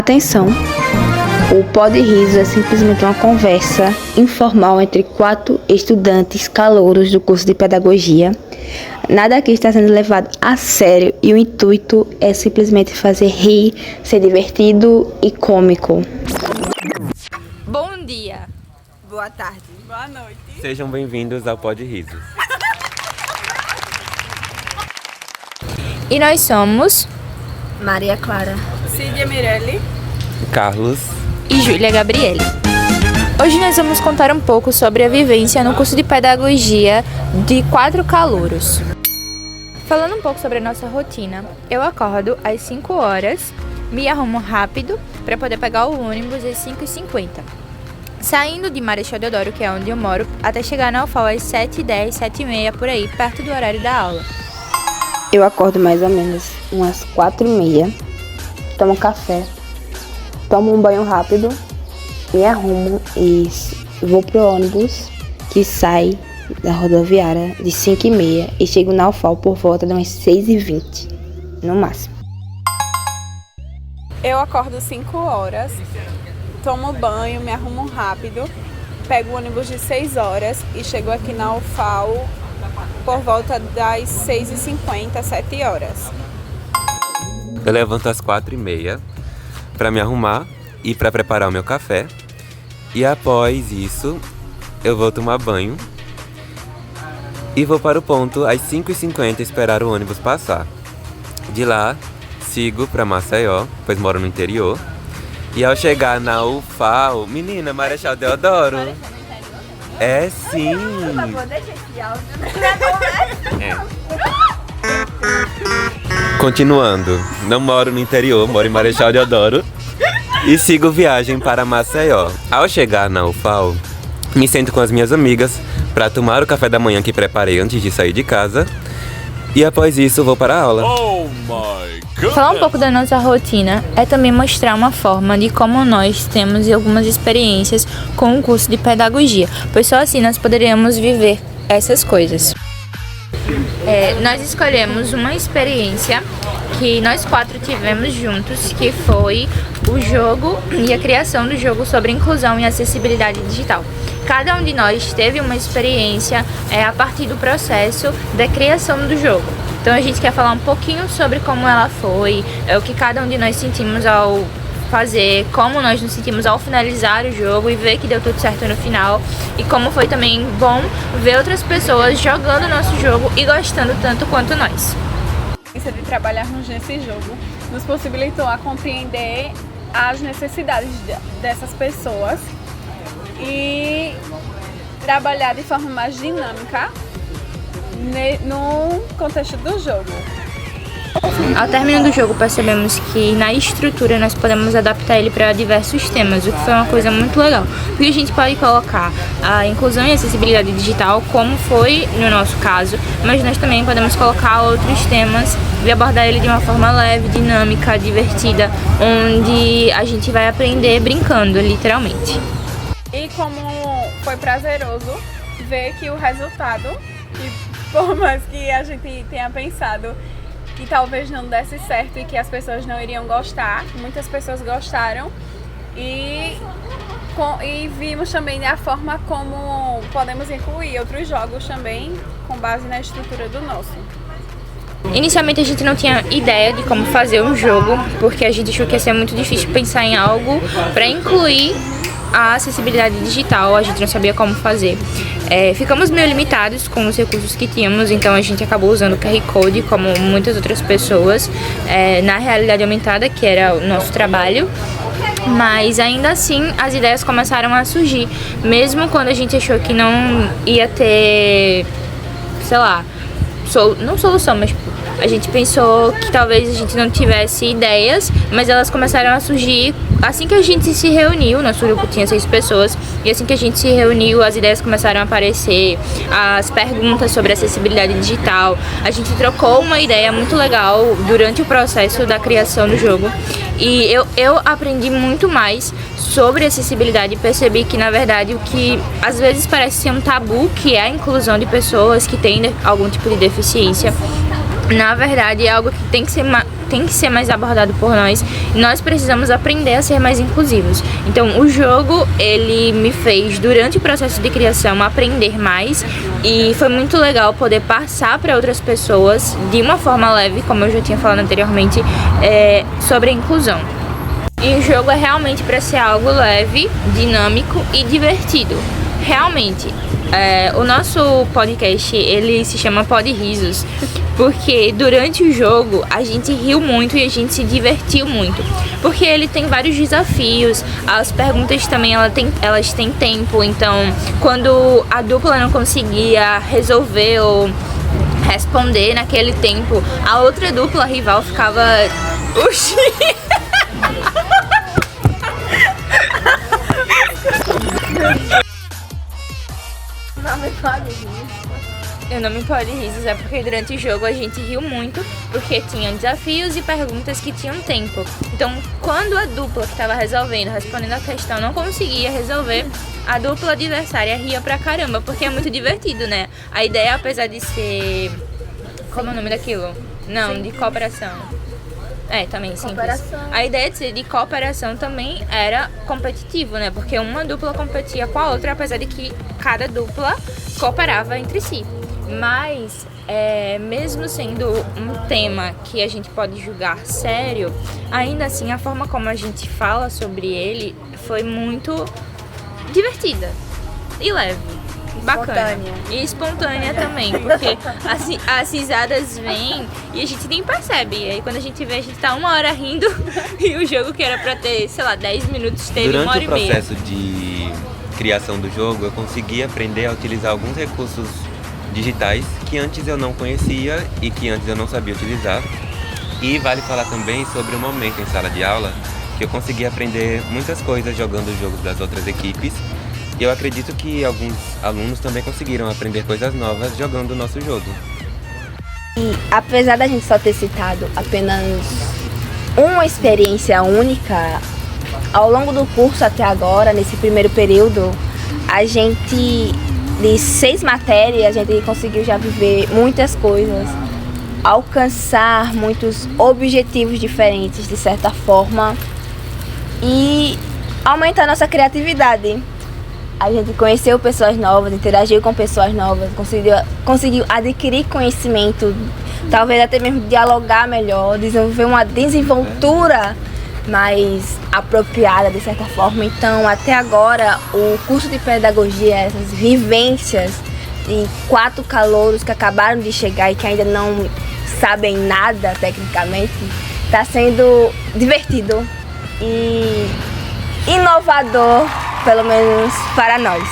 Atenção! O Pod Risos é simplesmente uma conversa informal entre 4 estudantes calouros do curso de pedagogia. Nada aqui está sendo levado a sério e o intuito é simplesmente fazer rir, ser divertido e cômico. Bom dia, boa tarde, boa noite. Sejam bem-vindos ao Pod Risos. E nós somos Maria Clara, Cídia Mirelli, Carlos e Júlia Gabriele. Hoje nós vamos contar um pouco sobre a vivência no curso de pedagogia de 4 calouros. Falando um pouco sobre a nossa rotina, eu acordo às 5 horas, me arrumo rápido para poder pegar o ônibus às 5h50. Saindo de Marechal Deodoro, que é onde eu moro, até chegar na UFAL às 7h10, 7h30, por aí, perto do horário da aula. Eu acordo mais ou menos umas 4h30, tomo café, tomo um banho rápido, me arrumo e vou pro ônibus que sai da rodoviária de 5h30 e chego na UFAL por volta de umas 6h20, no máximo. eu acordo 5 horas, tomo banho, me arrumo rápido, pego o ônibus de 6 horas e chego aqui na UFAL por volta das 6h50, 7 horas. Eu levanto às 4h30 para me arrumar e para preparar o meu café. E após isso, eu vou tomar banho e vou para o ponto às 5h50 esperar o ônibus passar. De lá, sigo para Maceió, pois moro no interior. E ao chegar na UFAL, menina, Marechal Deodoro. É sim. Continuando, não moro no interior, moro em Marechal Deodoro e sigo viagem para Maceió. Ao chegar na UFAL, me sento com as minhas amigas para tomar o café da manhã que preparei antes de sair de casa e após isso vou para a aula. Falar um pouco da nossa rotina é também mostrar uma forma de como nós temos algumas experiências com o curso de pedagogia, pois só assim nós poderíamos viver essas coisas. Nós escolhemos uma experiência que nós 4 tivemos juntos, que foi o jogo e a criação do jogo sobre inclusão e acessibilidade digital. Cada um de nós teve uma experiência a partir do processo da criação do jogo. Então a gente quer falar um pouquinho sobre como ela foi, o que cada um de nós sentimos ao fazer, como nós nos sentimos ao finalizar o jogo e ver que deu tudo certo no final, e como foi também bom ver outras pessoas jogando o nosso jogo e gostando tanto quanto nós. De trabalharmos nesse jogo nos possibilitou a compreender as necessidades dessas pessoas e trabalhar de forma mais dinâmica no contexto do jogo. Ao término do jogo, percebemos que na estrutura nós podemos adaptar ele para diversos temas, o que foi uma coisa muito legal. Porque a gente pode colocar a inclusão e acessibilidade digital, como foi no nosso caso, mas nós também podemos colocar outros temas e abordar ele de uma forma leve, dinâmica, divertida, onde a gente vai aprender brincando, literalmente. E como foi prazeroso ver que o resultado, que por mais que a gente tenha pensado que talvez não desse certo e que as pessoas não iriam gostar, muitas pessoas gostaram e vimos também a forma como podemos incluir outros jogos também com base na estrutura do nosso. Inicialmente a gente não tinha ideia de como fazer um jogo, porque a gente achou que ia ser muito difícil pensar em algo para incluir a acessibilidade digital, a gente não sabia como fazer. Ficamos meio limitados com os recursos que tínhamos, então a gente acabou usando o QR Code, como muitas outras pessoas, na realidade aumentada, que era o nosso trabalho. Mas ainda assim as ideias começaram a surgir, mesmo quando a gente achou que não ia ter, sei lá, não solução, mas a gente pensou que talvez a gente não tivesse ideias, mas elas começaram a surgir assim que a gente se reuniu. Nosso grupo tinha 6 pessoas, e assim que a gente se reuniu, as ideias começaram a aparecer, as perguntas sobre acessibilidade digital. A gente trocou uma ideia muito legal durante o processo da criação do jogo, e eu aprendi muito mais sobre acessibilidade e percebi que, na verdade, o que às vezes parece ser um tabu, que é a inclusão de pessoas que têm algum tipo de deficiência, na verdade é algo que tem que ser tem que ser mais abordado por nós. E nós precisamos aprender a ser mais inclusivos. Então, o jogo, ele me fez, durante o processo de criação, aprender mais. E foi muito legal poder passar para outras pessoas, de uma forma leve, como eu já tinha falado anteriormente, sobre a inclusão. E o jogo é realmente para ser algo leve, dinâmico e divertido. Realmente, o nosso podcast, ele se chama Pod Risos, porque durante o jogo a gente riu muito e a gente se divertiu muito. Porque ele tem vários desafios, as perguntas também elas têm tempo, então quando a dupla não conseguia resolver ou responder naquele tempo, a outra dupla rival ficava... Oxi! Eu não me pode risos, é porque durante o jogo a gente riu muito, porque tinha desafios e perguntas que tinham tempo. Então, quando a dupla que estava respondendo a questão, não conseguia resolver, a dupla adversária ria pra caramba, porque é muito divertido, né? A ideia, apesar de ser... Como é o nome daquilo? Não, de cooperação. Também simples. A ideia de ser de cooperação também era competitivo, né? Porque uma dupla competia com a outra, apesar de que cada dupla cooperava entre si. Mas, mesmo sendo um tema que a gente pode julgar sério, ainda assim a forma como a gente fala sobre ele foi muito divertida e leve. Bacana. E espontânea também, porque as risadas vêm e a gente nem percebe. E aí quando a gente vê, a gente tá 1 hora rindo e o jogo que era pra ter, sei lá, 10 minutos teve 1 hora e meia. Durante o processo de criação do jogo, eu consegui aprender a utilizar alguns recursos digitais que antes eu não conhecia e que antes eu não sabia utilizar. E vale falar também sobre o momento em sala de aula que eu consegui aprender muitas coisas jogando jogos das outras equipes. E eu acredito que alguns alunos também conseguiram aprender coisas novas jogando o nosso jogo. E apesar da gente só ter citado apenas uma experiência única, ao longo do curso até agora, nesse primeiro período, a gente, de 6 matérias, a gente conseguiu já viver muitas coisas, alcançar muitos objetivos diferentes, de certa forma, e aumentar nossa criatividade. A gente conheceu pessoas novas, interagiu com pessoas novas, conseguiu adquirir conhecimento, talvez até mesmo dialogar melhor, desenvolver uma desenvoltura mais apropriada de certa forma. Então, até agora, o curso de pedagogia, essas vivências de 4 calouros que acabaram de chegar e que ainda não sabem nada tecnicamente, está sendo divertido e inovador, pelo menos para nós.